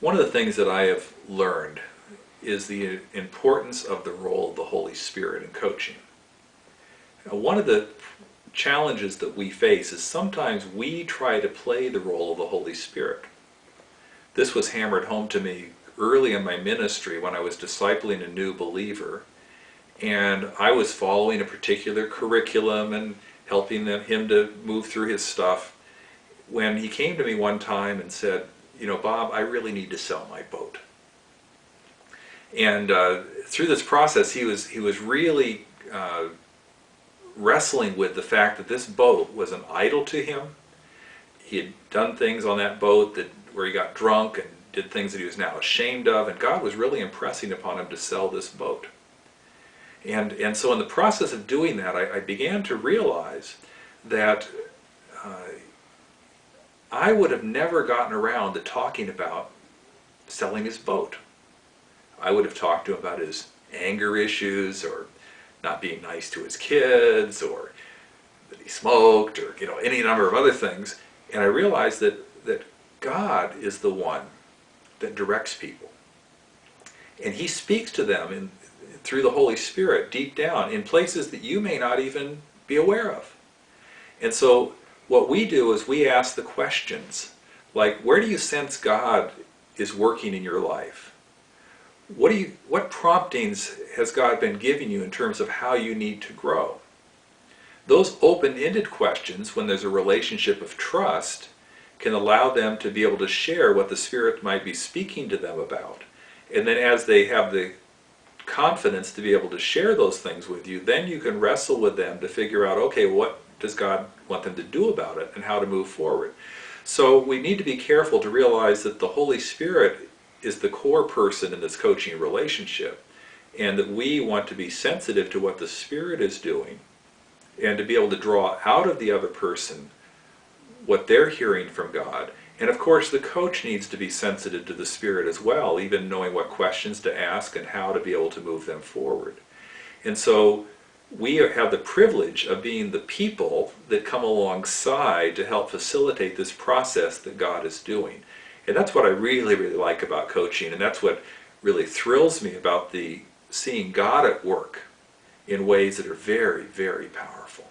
One of the things that I have learned is the importance of the role of the Holy Spirit in coaching. One of the challenges that we face is sometimes we try to play the role of the Holy Spirit. This was hammered home to me early in my ministry when I was discipling a new believer, and I was following a particular curriculum and helping him to move through his stuff, when he came to me one time and said, "You know, Bob, I really need to sell my boat." And through this process, he was really wrestling with the fact that this boat was an idol to him. He had done things on that boat where he got drunk and did things that he was now ashamed of, and God was really impressing upon him to sell this boat. And so in the process of doing that, I began to realize that I would have never gotten around to talking about selling his boat. I would have talked to him about his anger issues, or not being nice to his kids, or that he smoked, or any number of other things. And I realized that God is the one that directs people, and He speaks to them through the Holy Spirit deep down in places that you may not even be aware of. And so what we do is we ask the questions like, where do you sense God is working in your life? What promptings has God been giving you in terms of how you need to grow? Those open-ended questions, when there's a relationship of trust, can allow them to be able to share what the Spirit might be speaking to them about. And then as they have the confidence to be able to share those things with you, then you can wrestle with them to figure out, okay, what does God want them to do about it and how to move forward. So we need to be careful to realize that the Holy Spirit is the core person in this coaching relationship, and that we want to be sensitive to what the Spirit is doing and to be able to draw out of the other person what they're hearing from God. And of course the coach needs to be sensitive to the Spirit as well, even knowing what questions to ask and how to be able to move them forward. And so we have the privilege of being the people that come alongside to help facilitate this process that God is doing. And that's what I really, really like about coaching, and that's what really thrills me about seeing God at work in ways that are very, very powerful.